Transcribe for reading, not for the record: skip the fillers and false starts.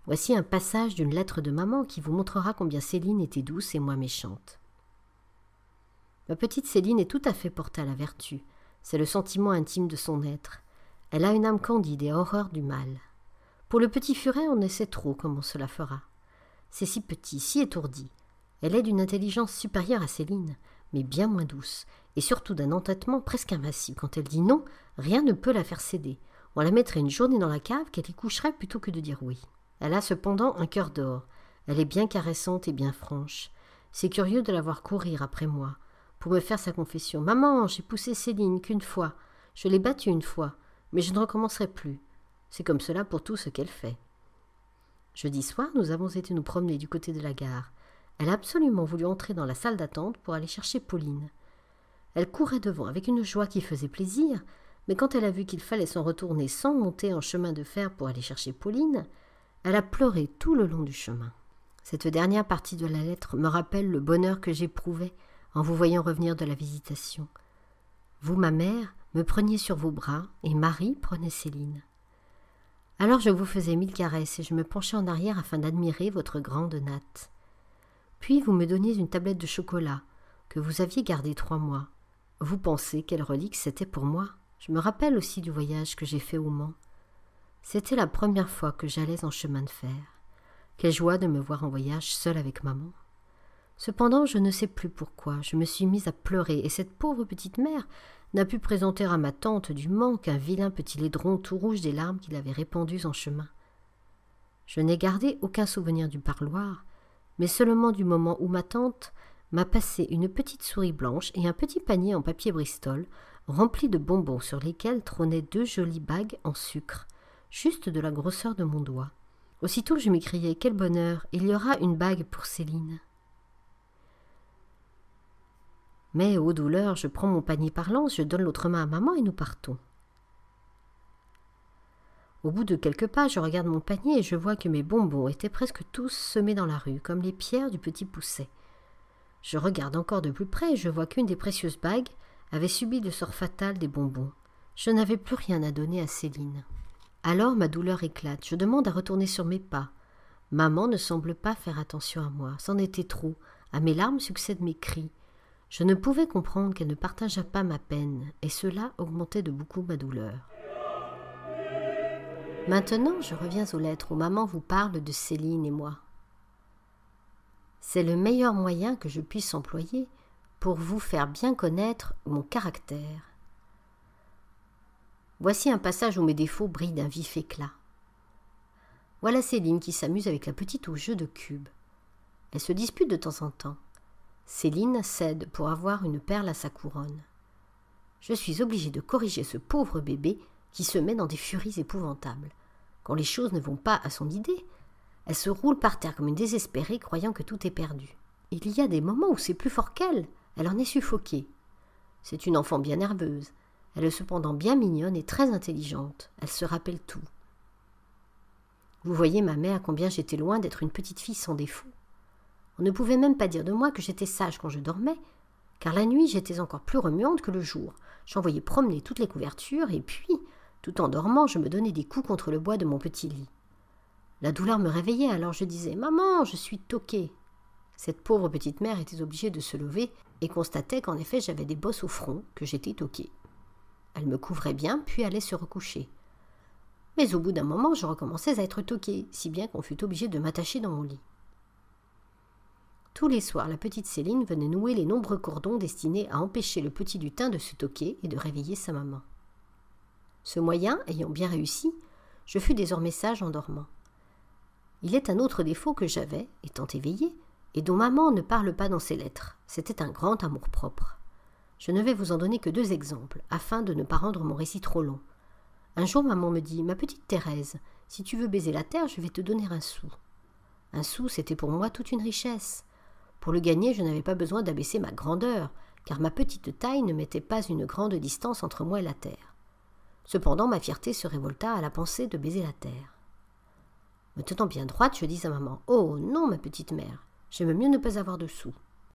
Voici un passage d'une lettre de maman qui vous montrera combien Céline était douce et moi méchante. Ma petite Céline est tout à fait portée à la vertu. C'est le sentiment intime de son être. Elle a une âme candide et horreur du mal. Pour le petit furet, on ne sait trop comment cela fera. C'est si petit, si étourdi. Elle est d'une intelligence supérieure à Céline, mais bien moins douce, et surtout d'un entêtement presque invincible. Quand elle dit non, rien ne peut la faire céder. On la mettrait une journée dans la cave qu'elle y coucherait plutôt que de dire oui. Elle a cependant un cœur d'or. Elle est bien caressante et bien franche. C'est curieux de la voir courir après moi, pour me faire sa confession. « Maman, j'ai poussé Céline qu'une fois. Je l'ai battue une fois, mais je ne recommencerai plus. C'est comme cela pour tout ce qu'elle fait. » Jeudi soir, nous avons été nous promener du côté de la gare. Elle a absolument voulu entrer dans la salle d'attente pour aller chercher Pauline. Elle courait devant avec une joie qui faisait plaisir, mais quand elle a vu qu'il fallait s'en retourner sans monter en chemin de fer pour aller chercher Pauline, elle a pleuré tout le long du chemin. Cette dernière partie de la lettre me rappelle le bonheur que j'éprouvais en vous voyant revenir de la visitation. Vous, ma mère, me preniez sur vos bras et Marie prenait Céline. Alors je vous faisais 1000 caresses et je me penchais en arrière afin d'admirer votre grande natte. Puis vous me donniez une tablette de chocolat que vous aviez gardée 3 mois. Vous pensez quelle relique c'était pour moi. Je me rappelle aussi du voyage que j'ai fait au Mans. C'était la première fois que j'allais en chemin de fer. Quelle joie de me voir en voyage seule avec maman. Cependant, je ne sais plus pourquoi, je me suis mise à pleurer et cette pauvre petite mère n'a pu présenter à ma tante du Mans qu'un vilain petit laidron tout rouge des larmes qu'il avait répandues en chemin. Je n'ai gardé aucun souvenir du parloir, mais seulement du moment où ma tante m'a passé une petite souris blanche et un petit panier en papier Bristol rempli de bonbons sur lesquels trônaient 2 jolies bagues en sucre, juste de la grosseur de mon doigt. Aussitôt je m'écriai « Quel bonheur, il y aura une bague pour Céline !» Mais, ô douleur, je prends mon panier par l'anse, je donne l'autre main à maman et nous partons. Au bout de quelques pas, je regarde mon panier et je vois que mes bonbons étaient presque tous semés dans la rue, comme les pierres du petit Pousset. Je regarde encore de plus près et je vois qu'une des précieuses bagues avait subi le sort fatal des bonbons. Je n'avais plus rien à donner à Céline. Alors ma douleur éclate, je demande à retourner sur mes pas. Maman ne semble pas faire attention à moi, c'en était trop. À mes larmes succèdent mes cris. Je ne pouvais comprendre qu'elle ne partageât pas ma peine, et cela augmentait de beaucoup ma douleur. Maintenant, je reviens aux lettres où maman vous parle de Céline et moi. C'est le meilleur moyen que je puisse employer pour vous faire bien connaître mon caractère. Voici un passage où mes défauts brillent d'un vif éclat. Voilà Céline qui s'amuse avec la petite au jeu de cubes. Elle se dispute de temps en temps. Céline cède pour avoir une perle à sa couronne. Je suis obligée de corriger ce pauvre bébé qui se met dans des furies épouvantables. Quand les choses ne vont pas à son idée, elle se roule par terre comme une désespérée, croyant que tout est perdu. Il y a des moments où c'est plus fort qu'elle, elle en est suffoquée. C'est une enfant bien nerveuse, elle est cependant bien mignonne et très intelligente, elle se rappelle tout. Vous voyez, ma mère, combien j'étais loin d'être une petite fille sans défaut. On ne pouvait même pas dire de moi que j'étais sage quand je dormais, car la nuit j'étais encore plus remuante que le jour. J'envoyais promener toutes les couvertures et puis, tout en dormant, je me donnais des coups contre le bois de mon petit lit. La douleur me réveillait, alors je disais « Maman, je suis toquée !» Cette pauvre petite mère était obligée de se lever et constatait qu'en effet j'avais des bosses au front, que j'étais toquée. Elle me couvrait bien, puis allait se recoucher. Mais au bout d'un moment, je recommençais à être toquée, si bien qu'on fut obligé de m'attacher dans mon lit. Tous les soirs, la petite Céline venait nouer les nombreux cordons destinés à empêcher le petit lutin de se toquer et de réveiller sa maman. Ce moyen ayant bien réussi, je fus désormais sage en dormant. Il est un autre défaut que j'avais, étant éveillée, et dont maman ne parle pas dans ses lettres. C'était un grand amour-propre. Je ne vais vous en donner que 2 exemples, afin de ne pas rendre mon récit trop long. Un jour, maman me dit « Ma petite Thérèse, si tu veux baiser la terre, je vais te donner un sou. » Un sou, c'était pour moi toute une richesse. Pour le gagner, je n'avais pas besoin d'abaisser ma grandeur, car ma petite taille ne mettait pas une grande distance entre moi et la terre. Cependant, ma fierté se révolta à la pensée de baiser la terre. Me tenant bien droite, je dis à maman « Oh non, ma petite mère, j'aime mieux ne pas avoir de sous. »